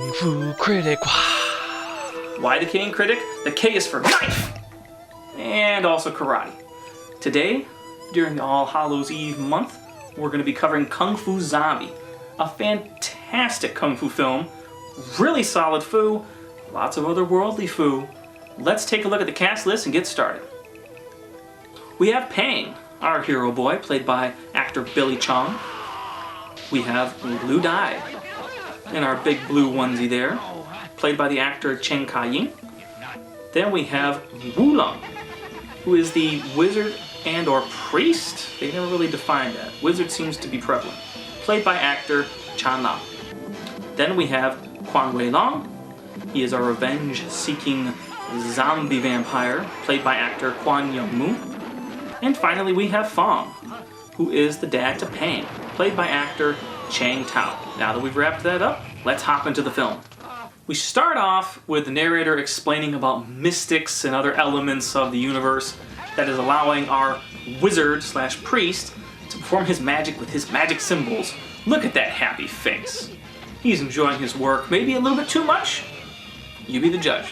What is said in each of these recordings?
Kung Fu Critic. Why the K in Critic? The K is for knife! And also karate. Today, during the All Hallows Eve month, we're going to be covering Kung Fu Zombie, a fantastic Kung Fu film, really solid Fu, lots of otherworldly Fu. Let's take a look at the cast list and get started. We have Pang, our hero boy, played by actor Billy Chong. We have Lu Dai, in our big blue onesie there, played by the actor Chen Kai-ying. Then we have Wu Lung, who is the wizard and or priest. They never really defined that. Wizard seems to be prevalent. Played by actor Chan Lam. Then we have Quan Wei Long. He is our revenge-seeking zombie vampire, played by actor Kwan Young Moo. And finally we have Fong, who is the dad to Pang, played by actor Chang Tao. Now that we've wrapped that up, let's hop into the film. We start off with the narrator explaining about mystics and other elements of the universe that is allowing our wizard slash priest to perform his magic with his magic symbols. Look at that happy face. He's enjoying his work, maybe a little bit too much? You be the judge.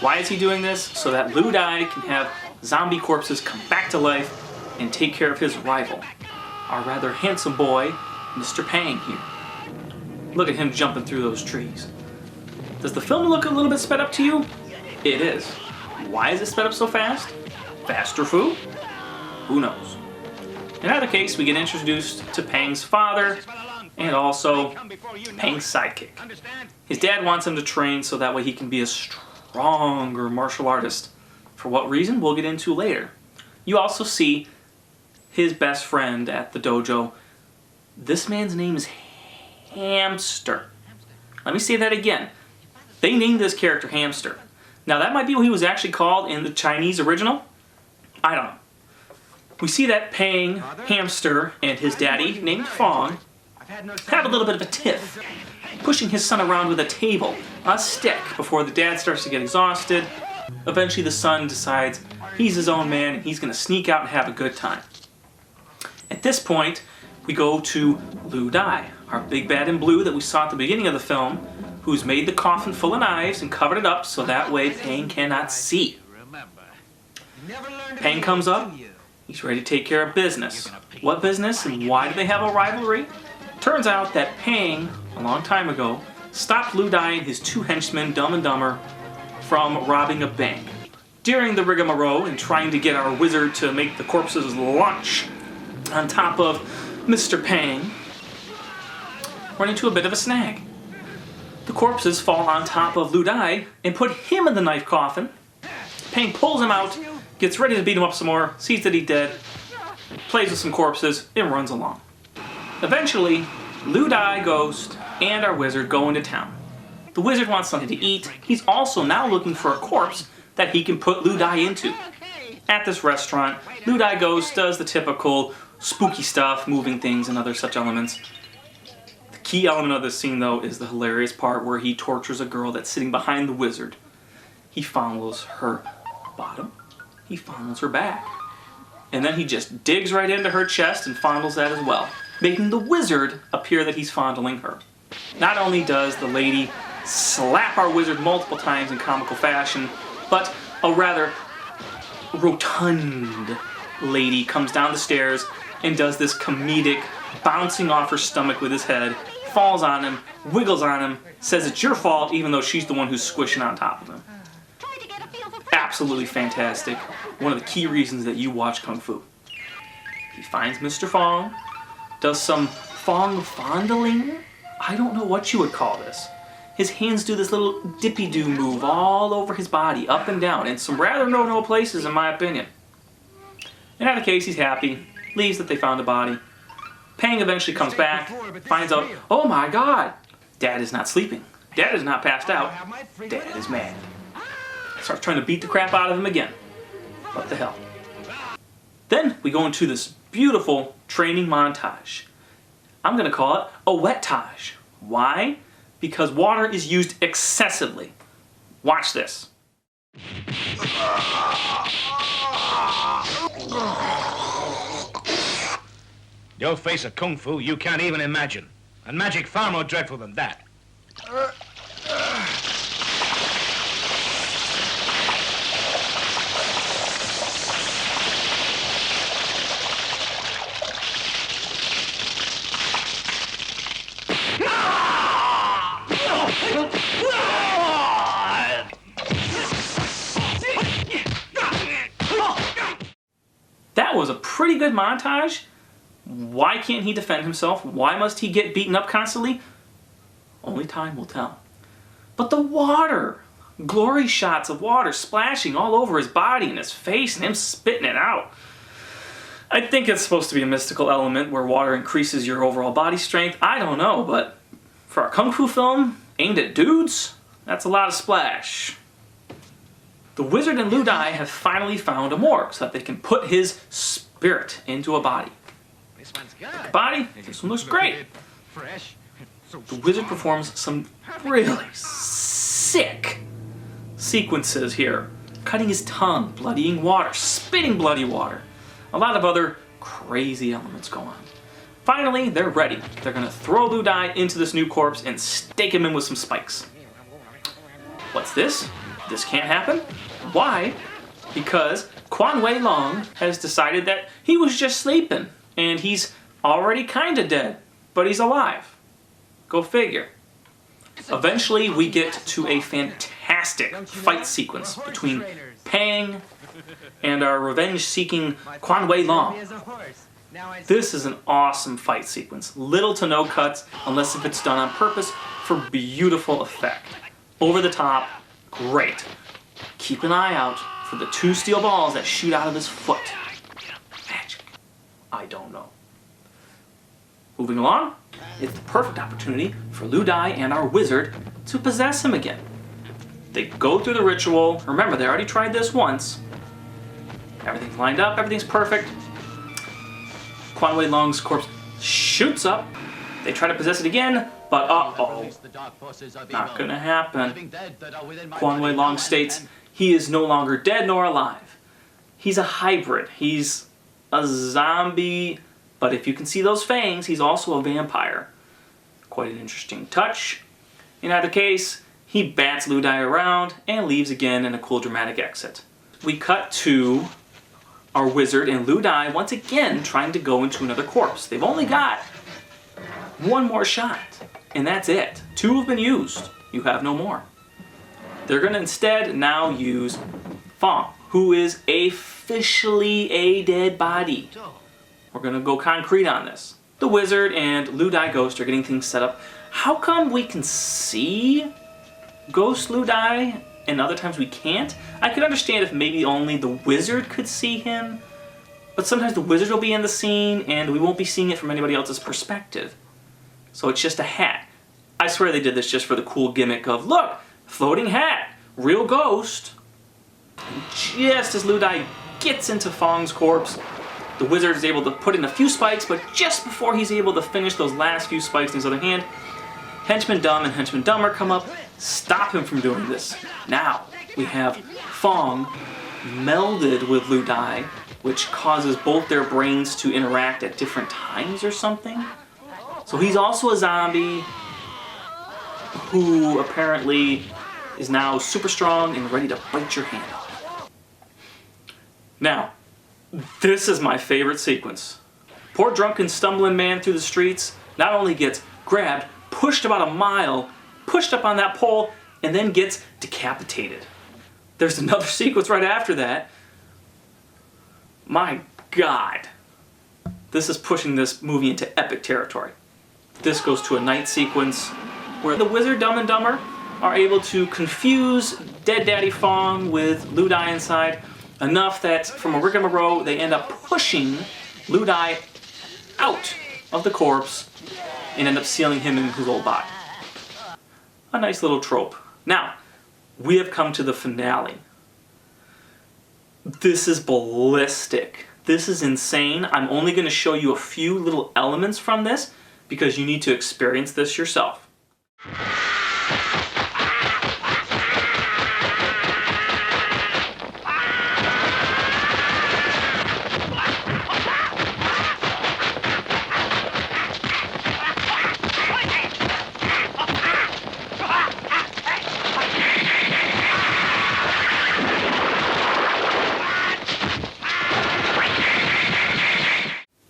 Why is he doing this? So that Lu Dai can have zombie corpses come back to life and take care of his rival, our rather handsome boy, Mr. Pang here. Look at him jumping through those trees. Does the film look a little bit sped up to you? It is. Why is it sped up so fast? Faster Fu? Who knows? In either case, we get introduced to Pang's father and also Pang's sidekick. His dad wants him to train so that way he can be a stronger martial artist. For what reason, we'll get into later. You also see his best friend at the dojo. This man's name is Hamster. Let me say that again. They named this character Hamster. Now that might be what he was actually called in the Chinese original. I don't know. We see that Pang, Hamster, and his daddy, named Fong, have a little bit of a tiff, pushing his son around with a table, a stick, before the dad starts to get exhausted. Eventually the son decides he's his own man and he's going to sneak out and have a good time. At this point, we go to Lu Dai, our big bad in blue that we saw at the beginning of the film, who's made the coffin full of knives and covered it up so that way Pang cannot see. Pang comes up, he's ready to take care of business. What business and why do they have a rivalry? Turns out that Pang, a long time ago, stopped Lu Dai and his two henchmen, Dumb and Dumber, from robbing a bank. During the rigmarole and trying to get our wizard to make the corpses launch on top of Mr. Pang, run into a bit of a snag. The corpses fall on top of Lu Dai and put him in the knife coffin. Pang pulls him out, gets ready to beat him up some more, sees that he's dead, plays with some corpses, and runs along. Eventually, Lu Dai, Ghost, and our wizard go into town. The wizard wants something to eat. He's also now looking for a corpse that he can put Lu Dai into. At this restaurant, Lu Dai Ghost does the typical spooky stuff, moving things and other such elements. The key element of this scene, though, is the hilarious part where he tortures a girl that's sitting behind the wizard. He fondles her bottom, he fondles her back, and then he just digs right into her chest and fondles that as well, making the wizard appear that he's fondling her. Not only does the lady slap our wizard multiple times in comical fashion, but a rather rotund lady comes down the stairs and does this comedic bouncing off her stomach with his head, falls on him, wiggles on him, says it's your fault even though she's the one who's squishing on top of him. Absolutely fantastic. One of the key reasons that you watch Kung Fu. He finds Mr. Fong, does some Fong fondling? I don't know what you would call this. His hands do this little dippy-doo move all over his body, up and down, in some rather no-no places in my opinion. In either case, he's happy, leaves that they found a body. Pang eventually comes back, finds out, oh my god, Dad is not sleeping. Dad is not passed out. Dad is mad. Starts trying to beat the crap out of him again. What the hell? Then we go into this beautiful training montage. I'm going to call it a wet-tage. Why? Because water is used excessively. Watch this. You'll face a kung fu you can't even imagine. And magic far more dreadful than that. pretty good montage. Why can't he defend himself? Why must he get beaten up constantly? Only time will tell. But the water! Glory shots of water splashing all over his body and his face and him spitting it out. I think it's supposed to be a mystical element where water increases your overall body strength. I don't know, but for a kung fu film aimed at dudes, that's a lot of splash. The wizard and Lu Dai have finally found a morgue so that they can put his spirit into a body. The body, this one looks great. The wizard performs some really sick sequences here. Cutting his tongue, bloodying water, spitting bloody water. A lot of other crazy elements go on. Finally, they're ready. They're going to throw Lu Dai into this new corpse and stake him in with some spikes. What's this? This can't happen. Why? Because Quan Wei Long has decided that he was just sleeping and he's already kinda dead, but he's alive. Go figure. Eventually we get to a fantastic fight sequence between Pang and our revenge-seeking Quan Wei Long. This is an awesome fight sequence. Little to no cuts, unless if it's done on purpose, for beautiful effect. Over the top, great. Keep an eye out for the 2 steel balls that shoot out of his foot. Magic. I don't know. Moving along, it's the perfect opportunity for Lu Dai and our wizard to possess him again. They go through the ritual. Remember, they already tried this once. Everything's lined up, everything's perfect. Quan Wei Long's corpse shoots up. They try to possess it again, but uh-oh. Not gonna happen. Quan Wei Long states he is no longer dead nor alive. He's a hybrid. He's a zombie, but if you can see those fangs, he's also a vampire. Quite an interesting touch. In either case, he bats Lu Dai around and leaves again in a cool dramatic exit. We cut to our wizard and Lu Dai once again trying to go into another corpse. They've only got one more shot, and that's it. 2 have been used. You have no more. They're going to instead now use Fong, who is officially a dead body. We're going to go concrete on this. The wizard and Lu Dai Ghost are getting things set up. How come we can see Ghost Lu Dai and other times we can't? I could understand if maybe only the wizard could see him, but sometimes the wizard will be in the scene and we won't be seeing it from anybody else's perspective. So it's just a hat. I swear they did this just for the cool gimmick of, look, floating hat, real ghost. And just as Lu Dai gets into Fong's corpse, the wizard is able to put in a few spikes, but just before he's able to finish those last few spikes in his other hand, Henchman Dumb and Henchman Dumber come up, stop him from doing this. Now, we have Fong melded with Lu Dai, which causes both their brains to interact at different times or something. So he's also a zombie who apparently is now super strong and ready to bite your hand off. Now, this is my favorite sequence. Poor drunken stumbling man through the streets not only gets grabbed, pushed about a mile, pushed up on that pole, and then gets decapitated. There's another sequence right after that. My God. This is pushing this movie into epic territory. This goes to a night sequence where the wizard Dumb and Dumber are able to confuse Dead Daddy Fong with Lu Dai inside enough that from a rigmarole they end up pushing Lu Dai out of the corpse and end up sealing him in his old body. A nice little trope. Now, we have come to the finale. This is ballistic. This is insane. I'm only going to show you a few little elements from this because you need to experience this yourself.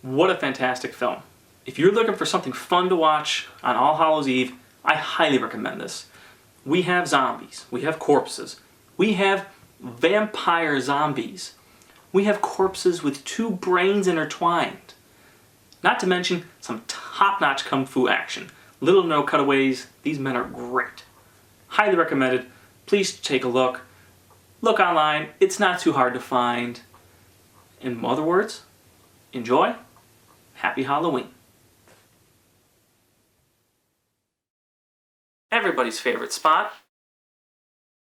What a fantastic film. If you're looking for something fun to watch on All Hallows Eve, I highly recommend this. We have zombies, we have corpses, we have vampire zombies, we have corpses with 2 brains intertwined. Not to mention some top-notch kung fu action. Little to no cutaways, these men are great. Highly recommended. Please take a look. Look online, it's not too hard to find. In other words, enjoy. Happy Halloween. Everybody's favorite spot,